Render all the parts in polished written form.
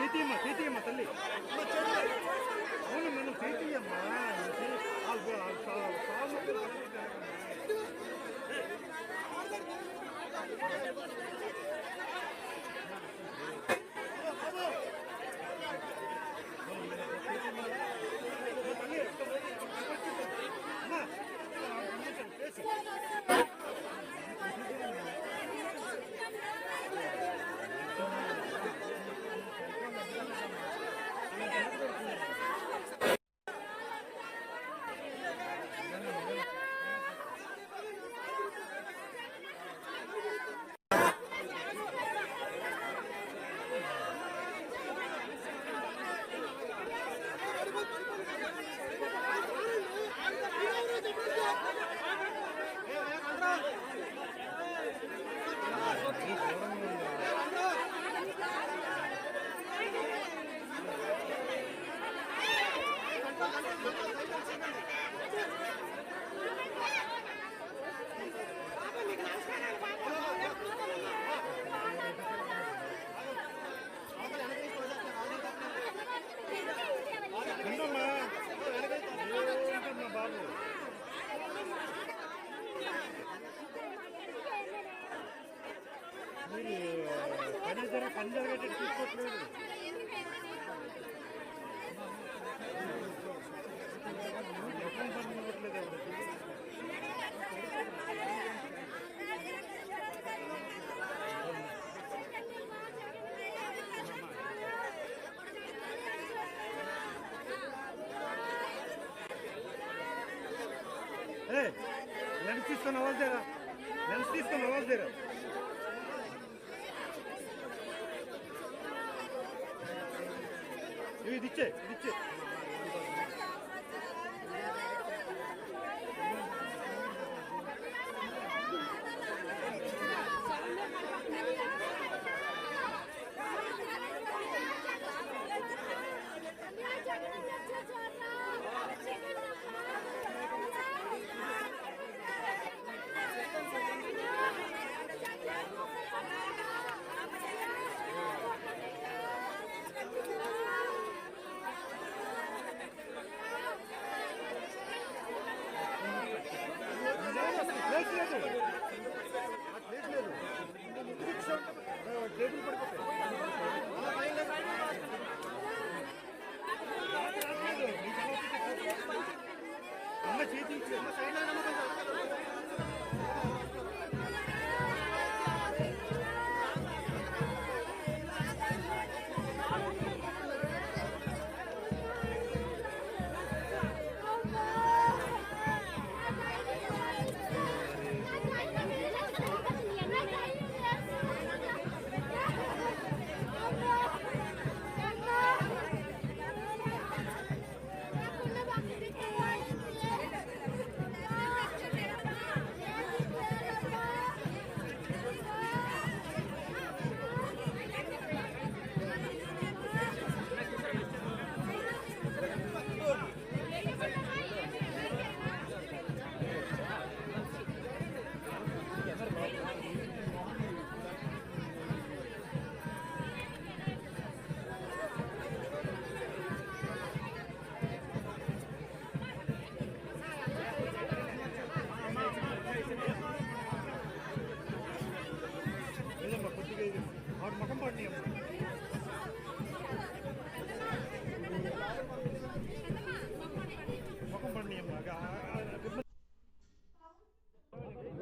చేతియమ్మ తల్లి అవును మనం చేతియమ్మా పంజాబ్ తీసుకోవట్లేదు లెన్స్ తీసుకొని అవ్వలేరా లెన్స్ తీసుకొని అవ్వలేరా ఇది ఇచ్చే అమ్మ చేతి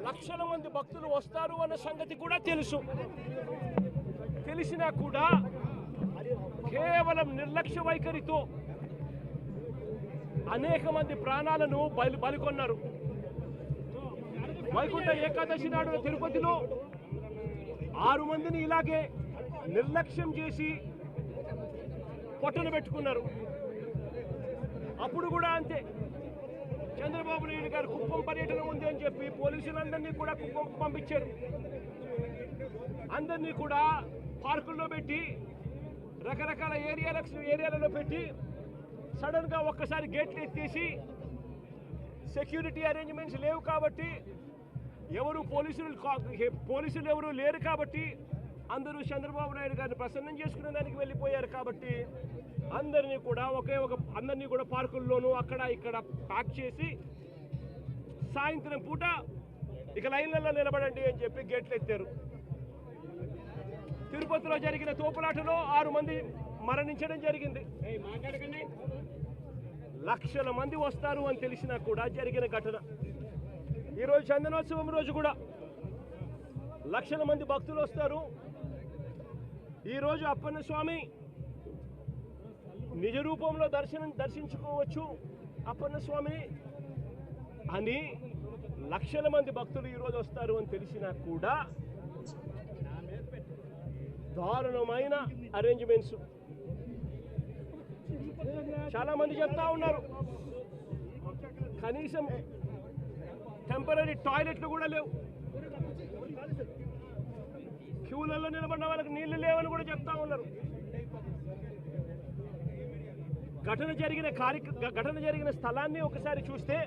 లక్షల మంది భక్తులు వస్తారు అన్న సంగతి కూడా తెలుసు. తెలిసినా కూడా కేవలం నిర్లక్ష్య వైఖరితో అనేక మంది ప్రాణాలను బలికొన్నారు. వైకుంఠ ఏకాదశి నాడు తిరుపతిలో 6 మందిని ఇలాగే నిర్లక్ష్యం చేసి పొట్టను పెట్టుకున్నారు. అప్పుడు కూడా అంతే. చంద్రబాబు నాయుడు గారు కుప్పం పర్యటన ఉంది అని చెప్పి పోలీసులందరినీ కూడా కుప్పం పంపించారు. అందరినీ కూడా పార్కుల్లో పెట్టి రకరకాల ఏరియాలలో పెట్టి సడన్గా ఒక్కసారి గేట్లు ఎత్తేసి సెక్యూరిటీ అరేంజ్మెంట్స్ లేవు కాబట్టి పోలీసులు ఎవరు లేరు కాబట్టి అందరూ చంద్రబాబు నాయుడు గారిని ప్రసన్నం చేసుకునే దానికి వెళ్ళిపోయారు కాబట్టి అందరినీ కూడా పార్కుల్లోనూ అక్కడ ఇక్కడ ప్యాక్ చేసి సాయంత్రం పూట ఇక లైన్లలో నిలబడండి అని చెప్పి గేట్లు ఎత్తారు. తిరుపతిలో జరిగిన తోపులాటలో 6 మంది మరణించడం జరిగింది. లక్షల మంది వస్తారు అని తెలిసినా కూడా జరిగిన ఘటన. ఈరోజు చందనోత్సవం రోజు కూడా లక్షల మంది భక్తులు వస్తారు. ఈరోజు అప్పన్న స్వామి నిజ రూపంలో దర్శించుకోవచ్చు అప్పన్న స్వామిని అని లక్షల మంది భక్తులు ఈరోజు వస్తారు అని తెలిసినా కూడా దారుణమైన అరేంజ్మెంట్స్. చాలా మంది చెప్తా ఉన్నారు కనీసం టెంపరీ టాయిలెట్లు కూడా లేవు, క్యూలలో నిలబడిన వాళ్ళకి నీళ్లు లేవని కూడా చెప్తా ఉన్నారు. ఘటన జరిగిన స్థలాన్ని ఒకసారి చూస్తే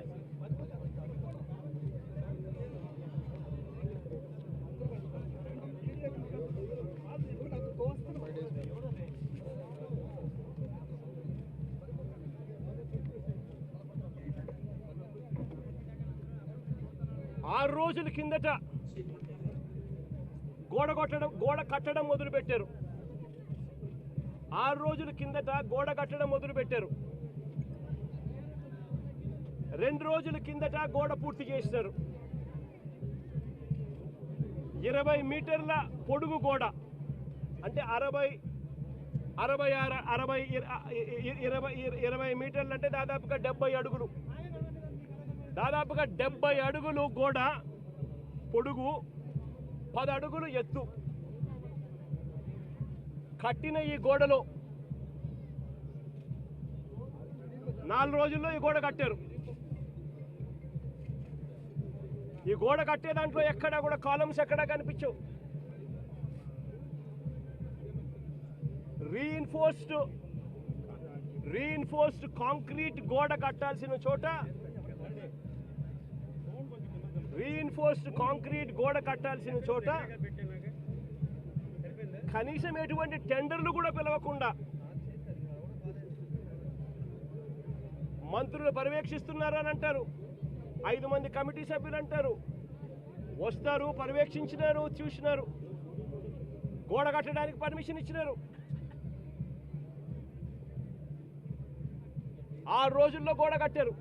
ఆరు రోజుల కిందట గోడ కట్టడం మొదలుపెట్టారు. 6 రోజుల కిందట గోడ కట్టడం మొదలుపెట్టారు. 2 రోజుల కిందట గోడ పూర్తి చేశారు. 20 మీటర్ల పొడుగు గోడ అంటే 20 మీటర్లు అంటే దాదాపుగా 70 అడుగులు. దాదాపుగా 70 అడుగులు గోడ పొడుగు, 10 అడుగులు ఎత్తు కట్టిన ఈ గోడలో 4 రోజుల్లో ఈ గోడ కట్టారు. ఈ గోడ కట్టే దాంట్లో ఎక్కడా కూడా కాలమ్స్ ఎక్కడా కనిపించవు. రీఇన్ఫోర్స్డ్ కాంక్రీట్ గోడ కట్టాల్సిన చోట కనీసం ఎటువంటి టెండర్లు కూడా పిలవకుండా మంత్రులు పర్యవేక్షిస్తున్నారు అని అంటారు. 5 మంది కమిటీ సభ్యులు అంటారు, వస్తారు, పర్యవేక్షించినారు, చూసినారు, గోడ కట్టడానికి పర్మిషన్ ఇచ్చినారు. 6 రోజుల్లో గోడ కట్టారు.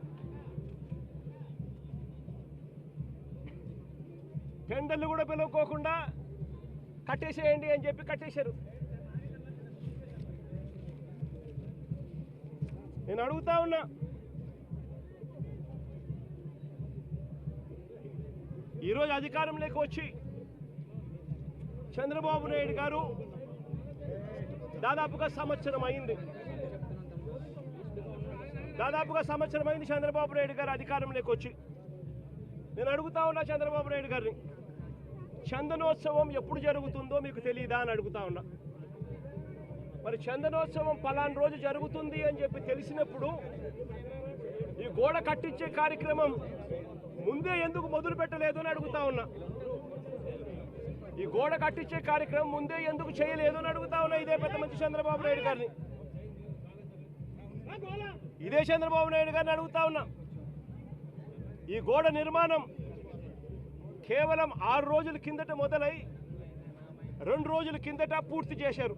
టెండర్లు కూడా పిలువకోకుండా కట్టేసేయండి అని చెప్పి కట్టేశారు. నేను అడుగుతా ఉన్నా, ఈరోజు అధికారంలోకి వచ్చి చంద్రబాబు నాయుడు గారు దాదాపుగా సంవత్సరం అయింది. చంద్రబాబు నాయుడు గారు అధికారంలోకి వచ్చి. నేను అడుగుతా ఉన్నా చంద్రబాబు నాయుడు గారిని, చందనోత్సవం ఎప్పుడు జరుగుతుందో మీకు తెలియదా అని అడుగుతా ఉన్నా. మరి చందనోత్సవం పలానా రోజు జరుగుతుంది అని చెప్పి తెలిసినప్పుడు ఈ గోడ కట్టించే కార్యక్రమం ముందే ఎందుకు మొదలు పెట్టలేదు అని అడుగుతా ఉన్నా. ఈ గోడ కట్టించే కార్యక్రమం ముందే ఎందుకు చేయలేదు అని అడుగుతా ఉన్నా. ఇదే పెద్ద మంచి చంద్రబాబు నాయుడు గారిని, ఇదే చంద్రబాబు నాయుడు గారిని అడుగుతా ఉన్నా. ఈ గోడ నిర్మాణం కేవలం 6 రోజుల కిందట మొదలై 2 రోజుల కిందట పూర్తి చేశారు.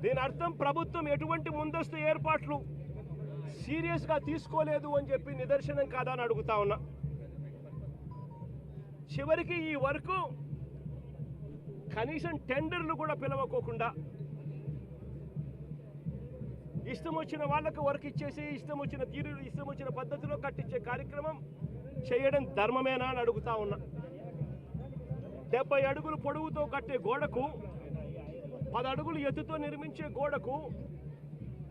దీని అర్థం ప్రభుత్వం ఎటువంటి ముందస్తు ఏర్పాట్లు సీరియస్గా తీసుకోలేదు అని చెప్పి నిదర్శనం కాదా అని అడుగుతా ఉన్నా. చివరికి ఈ వర్క్ కనీసం టెండర్లు కూడా పిలవకోకుండా ఇష్టం వచ్చిన వాళ్ళకు వర్క్ ఇచ్చేసి ఇష్టం వచ్చిన పద్ధతిలో కట్టించే కార్యక్రమం చేయడం ధర్మమేనా అని అడుగుతా ఉన్నా. 70 అడుగులు పొడవుతో కట్టే గోడకు, 10 అడుగులు ఎత్తుతో నిర్మించే గోడకు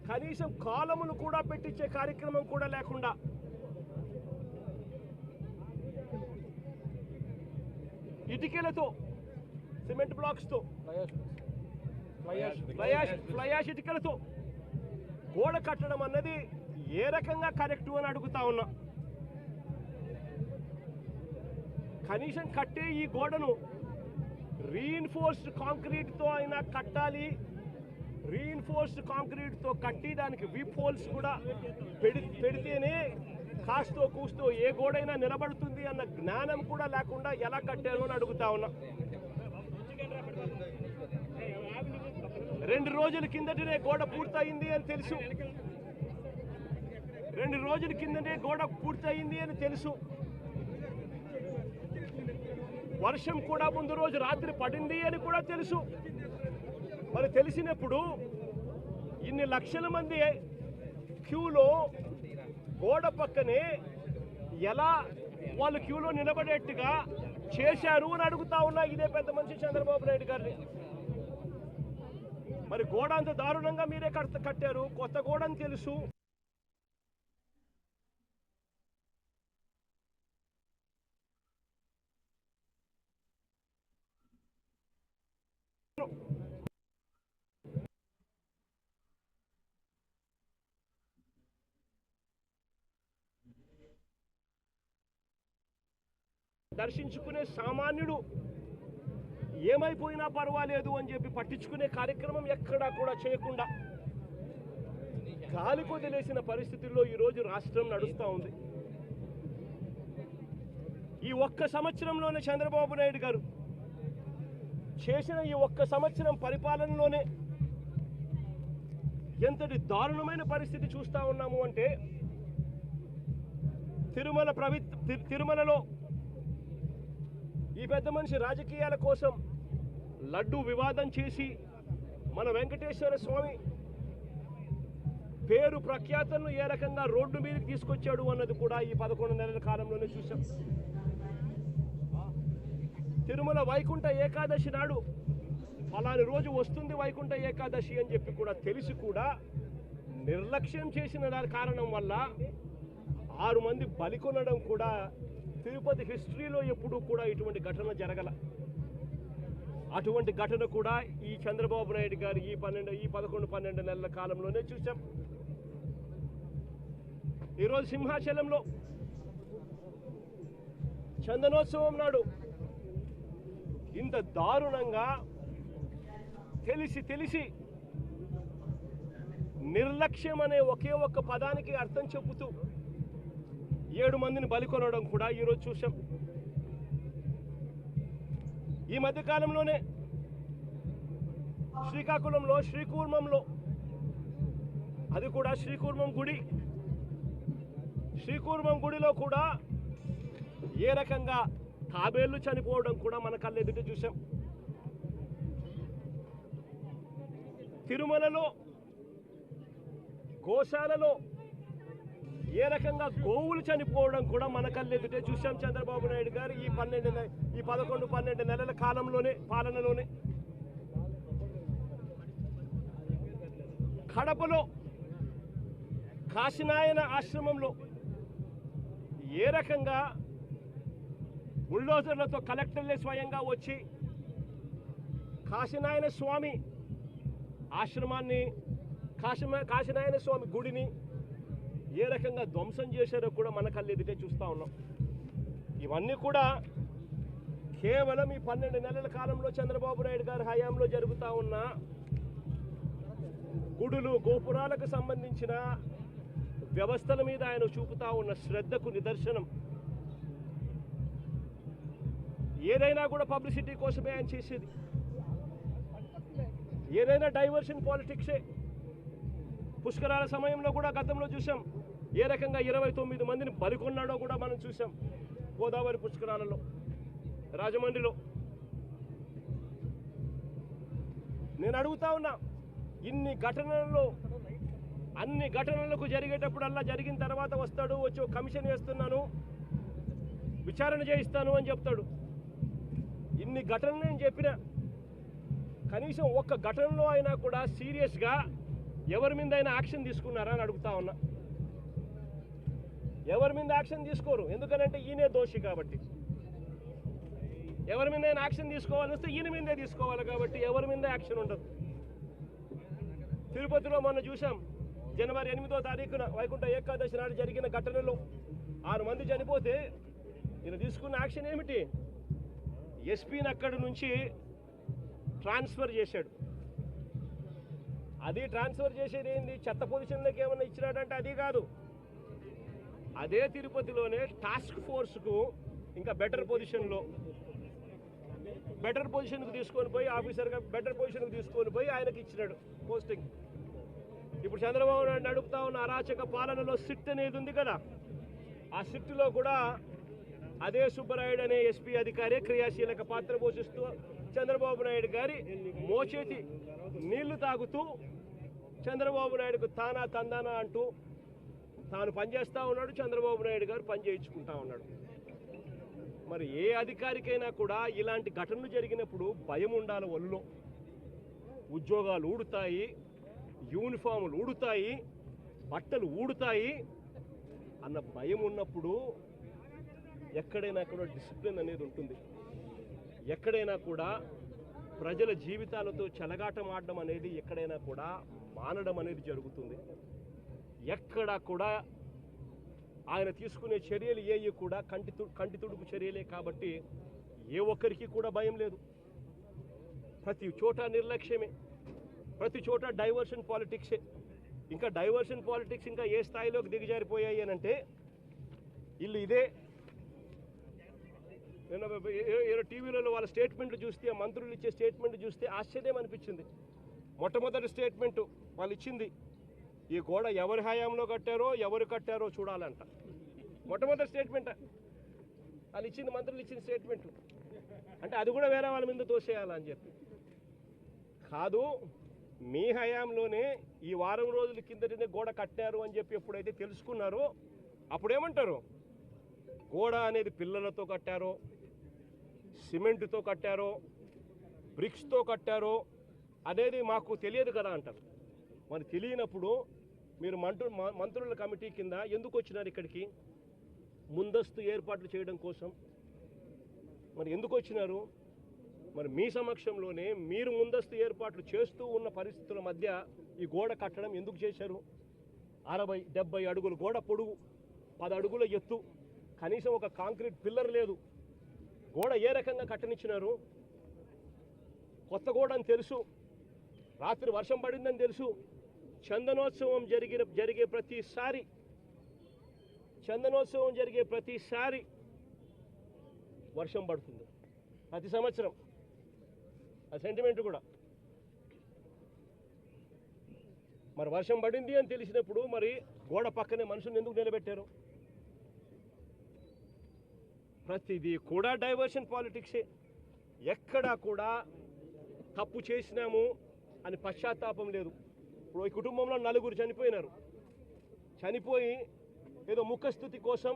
కనీసం కాలములు కూడా పెట్టించే కార్యక్రమం కూడా లేకుండా ఇటుకలతో, సిమెంట్ బ్లాక్స్తో, ఫ్లయాష్ ఇటుకలతో గోడ కట్టడం అన్నది ఏ రకంగా కరెక్టు అని అడుగుతా ఉన్నా. కనీసం కట్టే ఈ గోడను రీఇన్ఫోర్స్డ్ కాంక్రీట్తో అయినా కట్టాలి, రీఇన్ఫోర్స్డ్ కాంక్రీట్తో కట్టి దానికి విప్ హోల్స్ కూడా పెడితేనే కాస్తో కూస్తో ఏ గోడైనా నిలబడుతుంది అన్న జ్ఞానం కూడా లేకుండా ఎలా కట్టారు అని అడుగుతా ఉన్నా. 2 రోజుల కిందటనే గోడ పూర్తయింది అని తెలుసు, 2 రోజుల కిందనే గోడ పూర్తయింది అని తెలుసు. వర్షం కూడా ముందు రోజు రాత్రి పడింది అని కూడా తెలుసు. మరి తెలిసినప్పుడు ఇన్ని లక్షల మంది క్యూలో గోడ పక్కనే ఎలా వాళ్ళు క్యూలో నిలబడేట్టుగా చేశారు అని అడుగుతా ఉన్నా ఇదే పెద్ద మనిషి చంద్రబాబు నాయుడు గారిని. మరి గోడ అంత దారుణంగా మీరే కట్టారు, కొత్త గోడ అని తెలుసు. దర్శించుకునే సామాన్యుడు ఏమైపోయినా పర్వాలేదు అని చెప్పి పట్టించుకునే కార్యక్రమం ఎక్కడా కూడా చేయకుండా గాలి కొదిలేసిన పరిస్థితుల్లో ఈరోజు రాష్ట్రం నడుస్తూ ఉంది. ఈ ఒక్క సంవత్సరంలోనే చంద్రబాబు నాయుడు గారు చేసిన ఈ ఒక్క సంవత్సరం పరిపాలనలోనే ఎంతటి దారుణమైన పరిస్థితి చూస్తూ ఉన్నాము అంటే, తిరుమలలో ఈ పెద్ద మనిషి రాజకీయాల కోసం లడ్డు వివాదం చేసి మన వెంకటేశ్వర స్వామి పేరు ప్రఖ్యాతలను ఏ రకంగా రోడ్డు మీదకి తీసుకొచ్చాడు అన్నది కూడా ఈ 11 నెలల కాలంలోనే చూసాం. తిరుమల వైకుంఠ ఏకాదశి నాడు ఫలాని రోజు వస్తుంది వైకుంఠ ఏకాదశి అని చెప్పి కూడా తెలిసి కూడా నిర్లక్ష్యం చేసిన దాని కారణం వల్ల 6 మంది బలికొనడం కూడా తిరుపతి హిస్టరీలో ఎప్పుడూ కూడా ఇటువంటి ఘటన జరగల. అటువంటి ఘటన కూడా ఈ చంద్రబాబు నాయుడు గారు ఈ 11-12 నెలల కాలంలోనే చూసాం. ఈరోజు సింహాచలంలో చందనోత్సవం నాడు ఇంత దారుణంగా తెలిసి నిర్లక్ష్యం అనే ఒకే ఒక్క పదానికి అర్థం చెబుతూ 7 మందిని బలికొనడం కూడా ఈరోజు చూసాం. ఈ మధ్యకాలంలోనే శ్రీకాకుళంలో శ్రీకూర్మంలో, అది కూడా శ్రీకూర్మం గుడిలో కూడా ఏ రకంగా తాబేళ్లు చనిపోవడం కూడా మన కళ్ళెదుట చూసాం. తిరుమలలో గోశాలలో ఏ రకంగా గోవులు చనిపోవడం కూడా మన కళ్ళెదుటే చూసాం చంద్రబాబు నాయుడు గారు ఈ 11-12 నెలల పాలనలోనే. కడపలో కాశీనాయన ఆశ్రమంలో ఏ రకంగా బుల్డోజర్లతో కలెక్టర్లే స్వయంగా వచ్చి కాశీనాయన స్వామి ఆశ్రమాన్ని, కాశీనాయన స్వామి గుడిని ఏ రకంగా ధ్వంసం చేశారో కూడా మన కళ్ళెదుటే చూస్తూ ఉన్నాం. ఇవన్నీ కూడా కేవలం ఈ 12 నెలల కాలంలో చంద్రబాబు నాయుడు గారి హయాంలో జరుగుతూ ఉన్న గుడులు గోపురాలకు సంబంధించిన వ్యవస్థల మీద ఆయన చూపుతా ఉన్న శ్రద్ధకు నిదర్శనం. ఏదైనా కూడా పబ్లిసిటీ కోసమే ఆయన చేసేది, ఏదైనా డైవర్షన్ పాలిటిక్సే. పుష్కరాల సమయంలో కూడా గతంలో చూసాం ఏ రకంగా 29 మందిని బలికొన్నాడో కూడా మనం చూసాం. గోదావరి పుష్కరాలలో, రాజమండ్రిలో. నేను అడుగుతా ఉన్నా, ఇన్ని ఘటనలలో అన్ని ఘటనలకు జరిగేటప్పుడల్లా జరిగిన తర్వాత వస్తాడు, వచ్చి ఒక కమిషన్ వేస్తున్నాను, విచారణ చేయిస్తాను అని చెప్తాడు. ఇన్ని ఘటనలు నేను చెప్పిన కనీసం ఒక్క ఘటనలో అయినా కూడా సీరియస్గా ఎవరి మీద అయినా యాక్షన్ తీసుకున్నారా అని అడుగుతా ఉన్నా. ఎవరి మీద యాక్షన్ తీసుకోరు, ఎందుకనంటే ఈయనే దోషి కాబట్టి. ఎవరి మీద యాక్షన్ తీసుకోవాలని వస్తే ఈయన మీదే తీసుకోవాలి కాబట్టి ఎవరి మీద యాక్షన్ ఉండదు. తిరుపతిలో మొన్న చూసాం, జనవరి 8వ తారీఖున వైకుంఠ ఏకాదశి నాడు జరిగిన ఘటనలో 6 మంది చనిపోతే ఈయన తీసుకున్న యాక్షన్ ఏమిటి? ఎస్పీని అక్కడి నుంచి ట్రాన్స్ఫర్ చేశాడు. అది ట్రాన్స్ఫర్ చేసేది ఏంది, చెత్త పొజిషన్లోకి ఏమన్నా ఇచ్చినాడంటే అది కాదు. అదే తిరుపతిలోనే టాస్క్ ఫోర్స్కు ఇంకా బెటర్ పొజిషన్కు తీసుకొని పోయి ఆఫీసర్గా బెటర్ పొజిషన్కి తీసుకొని పోయి ఆయనకి ఇచ్చినాడు పోస్టింగ్. ఇప్పుడు చంద్రబాబు నాయుడు నడుపుతా ఉన్న అరాచక పాలనలో సిట్ అనేది ఉంది కదా, ఆ సిట్లో కూడా అదే సుబ్బరాయుడు అనే ఎస్పీ అధికారి క్రియాశీలక పాత్ర పోషిస్తూ చంద్రబాబు నాయుడు గారి మోచేతి నీళ్లు తాగుతూ చంద్రబాబు నాయుడుకు తానా తందానా అంటూ తాను పనిచేస్తూ ఉన్నాడు, చంద్రబాబు నాయుడు గారు పని చేయించుకుంటా ఉన్నాడు. మరి ఏ అధికారికైనా కూడా ఇలాంటి ఘటనలు జరిగినప్పుడు భయం ఉండాలి. ఒళ్ళో ఉద్యోగాలు ఊడుతాయి, యూనిఫాములు ఊడుతాయి, బట్టలు ఊడుతాయి అన్న భయం ఉన్నప్పుడు ఎక్కడైనా కూడా డిసిప్లిన్ అనేది ఉంటుంది. ఎక్కడైనా కూడా ప్రజల జీవితాలతో చెలగాటం ఆడడం అనేది ఎక్కడైనా కూడా మానడం అనేది జరుగుతుంది. ఎక్కడా కూడా ఆయన తీసుకునే చర్యలు ఏవి కూడా కంటి తుడుపు చర్యలే కాబట్టి ఏ ఒక్కరికి కూడా భయం లేదు. ప్రతి చోట నిర్లక్ష్యమే, ప్రతి చోట డైవర్షన్ పాలిటిక్సే. ఇంకా డైవర్షన్ పాలిటిక్స్ ఇంకా ఏ స్థాయిలోకి దిగజారిపోయాయి అని అంటే వీళ్ళు ఇదే నేను టీవీలలో వాళ్ళ స్టేట్మెంట్లు చూస్తే, మంత్రులు ఇచ్చే స్టేట్మెంట్ చూస్తే ఆశ్చర్యం అనిపించింది. మొట్టమొదటి స్టేట్మెంటు వాళ్ళు ఇచ్చింది, ఈ గోడ ఎవరి హయాంలో కట్టారో ఎవరు కట్టారో చూడాలంట. మొట్టమొదటి స్టేట్మెంట్ వాళ్ళు ఇచ్చింది, మంత్రులు ఇచ్చిన స్టేట్మెంట్. అంటే అది కూడా వేరే వాళ్ళ మీద తోసేయాలని చెప్పి కాదు, మీ హయాంలోనే ఈ వారం రోజుల కిందటనే గోడ కట్టారు అని చెప్పి ఎప్పుడైతే తెలుసుకున్నారో అప్పుడేమంటారు, గోడ అనేది పిల్లలతో కట్టారో, సిమెంట్తో కట్టారో, బ్రిక్స్తో కట్టారో అనేది మాకు తెలియదు కదా అంటారు. మరి తెలియనప్పుడు మీరు మంత్రుల కమిటీ కింద ఎందుకు వచ్చినారు ఇక్కడికి? ముందస్తు ఏర్పాట్లు చేయడం కోసం మరి ఎందుకు వచ్చినారు? మరి మీ సమక్షంలోనే మీరు ముందస్తు ఏర్పాట్లు చేస్తూ ఉన్న పరిస్థితుల మధ్య ఈ గోడ కట్టడం ఎందుకు చేశారు? 60-70 అడుగుల గోడ పొడుగు, 10 అడుగుల ఎత్తు, కనీసం ఒక కాంక్రీట్ పిల్లర్ లేదు. గోడ ఏ రకంగా కట్టనిచ్చినారు? కొత్త గోడ అని తెలుసు, రాత్రి వర్షం పడిందని తెలుసు. చందనోత్సవం జరిగే ప్రతిసారి వర్షం పడుతుంది, ప్రతి సంవత్సరం. ఆ సెంటిమెంట్ కూడా మరి వర్షం పడింది అని తెలిసినప్పుడు మరి గోడ పక్కనే మనుషులను ఎందుకు నిలబెట్టారు? ప్రతిదీ కూడా డైవర్షన్ పాలిటిక్సే. ఎక్కడా కూడా తప్పు చేసినాము అని పశ్చాత్తాపం లేదు. ఇప్పుడు ఈ కుటుంబంలో 4 చనిపోయినారు. చనిపోయి ఏదో ముఖస్థుతి కోసం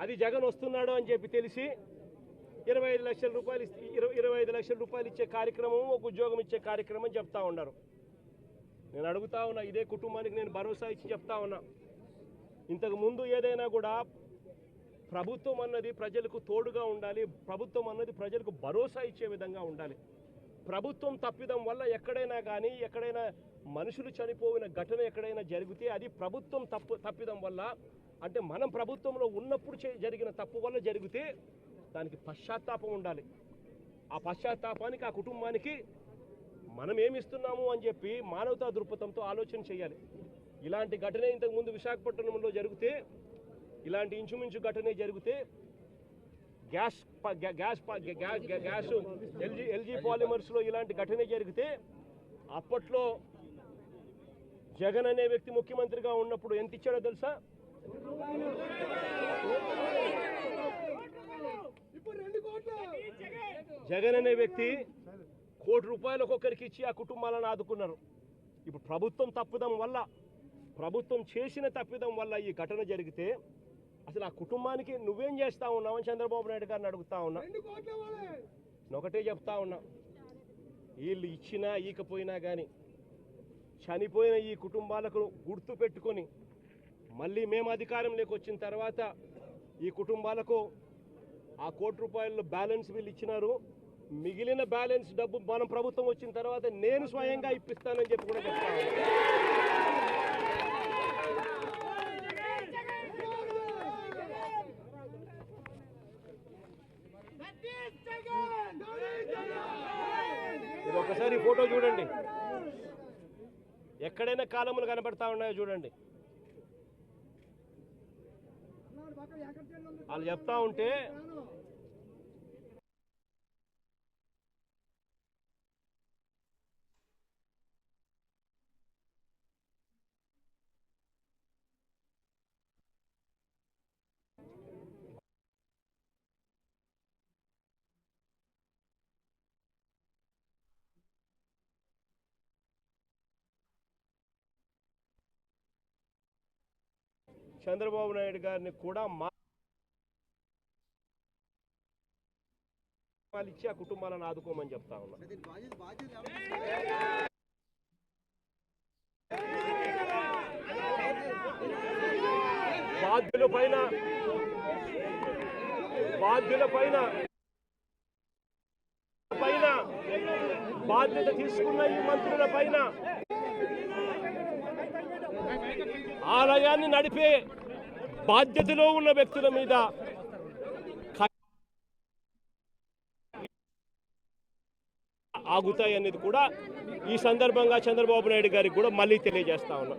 అది జగన్ వస్తున్నాడు అని చెప్పి తెలిసి 25 లక్షల రూపాయలు 25 లక్షల రూపాయలు ఇచ్చే కార్యక్రమం, ఒక ఉద్యోగం ఇచ్చే కార్యక్రమం చెప్తా ఉన్నారు. నేను అడుగుతా ఉన్నా, ఇదే కుటుంబానికి నేను భరోసా ఇచ్చి చెప్తా ఉన్నా, ఇంతకుముందు ఏదైనా కూడా ప్రభుత్వం అన్నది ప్రజలకు తోడుగా ఉండాలి, ప్రభుత్వం అన్నది ప్రజలకు భరోసా ఇచ్చే విధంగా ఉండాలి. ప్రభుత్వం తప్పిదం వల్ల ఎక్కడైనా కానీ ఎక్కడైనా మనుషులు చనిపోయిన ఘటన ఎక్కడైనా జరిగితే అది ప్రభుత్వం తప్పిదం వల్ల, అంటే మనం ప్రభుత్వంలో ఉన్నప్పుడు జరిగిన తప్పు వల్ల జరిగితే దానికి పశ్చాత్తాపం ఉండాలి. ఆ పశ్చాత్తాపానికి ఆ కుటుంబానికి మనం ఏమిస్తున్నాము అని చెప్పి మానవతా దృక్పథంతో ఆలోచన చేయాలి. ఇలాంటి ఘటన ఇంతకుముందు విశాఖపట్నంలో జరిగితే, ఇలాంటి ఇంచుమించు ఘటనే జరిగితే గ్యాస్ ఎల్జీ పాలిమర్స్లో ఇలాంటి ఘటన జరిగితే అప్పట్లో జగన్ అనే వ్యక్తి ముఖ్యమంత్రిగా ఉన్నప్పుడు ఎంత ఇచ్చాడో తెలుసా? జగన్ అనే వ్యక్తి ₹1 కోటి ఒక్కొక్కరికి ఇచ్చి ఆ కుటుంబాలను ఆదుకున్నారు. ఇప్పుడు ప్రభుత్వం చేసిన తప్పిదం వల్ల ఈ ఘటన జరిగితే అసలు ఆ కుటుంబానికి నువ్వేం చేస్తా ఉన్నావని చంద్రబాబు నాయుడు గారిని అడుగుతా ఉన్నా. ఒకటే చెప్తా ఉన్నా, వీళ్ళు ఇచ్చినా ఈకపోయినా కానీ చనిపోయిన ఈ కుటుంబాలకు గుర్తు పెట్టుకొని మళ్ళీ మేము అధికారంలోకి వచ్చిన తర్వాత ఈ కుటుంబాలకు ఆ ₹1 కోటి బ్యాలెన్స్ వీళ్ళు ఇచ్చినారు. మిగిలిన బ్యాలెన్స్ డబ్బు మనం ప్రభుత్వం వచ్చిన తర్వాత నేను స్వయంగా ఇప్పిస్తానని చెప్పి కూడా చెప్తా ఒకసారి ఈ ఫోటో చూడండి, ఎక్కడైనా కాలములు కనబడతా ఉన్నాయో చూడండి. వాళ్ళు చెప్తా ఉంటే చంద్రబాబు నాయుడు గారిని కూడా ఇచ్చి ఆ కుటుంబాలను ఆదుకోమని చెప్తా ఉన్నా. బాధ్యుల పైన బాధ్యత తీసుకున్న ఈ మంత్రుల పైన, ఆలయాన్ని నడిపే బాధ్యతలో ఉన్న వ్యక్తుల మీద ఆగుతాయి అనేది కూడా ఈ సందర్భంగా చంద్రబాబు నాయుడు గారికి కూడా మళ్ళీ తెలియజేస్తా ఉన్నా.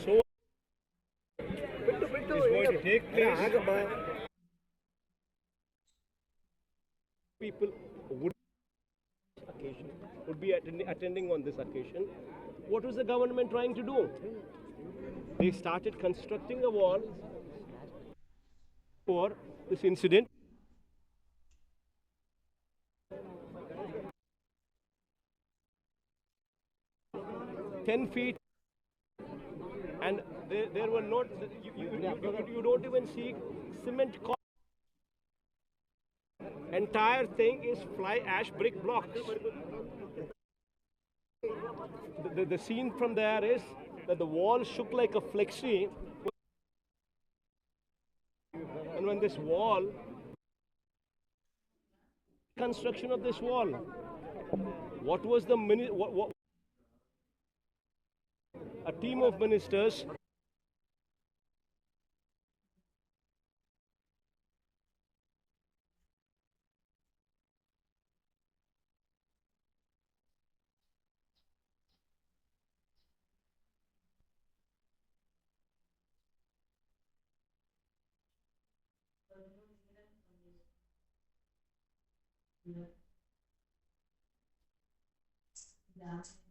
So is going to take place. People would be attending on this occasion. What was the government trying to do? They started constructing a wall for this incident. $10 feet, and there were not. You don't even see cement. Entire thing is fly ash brick blocks. The scene from there is that the wall shook like a flexi, and when this wall, construction of this wall, what was the a team of ministers Yeah.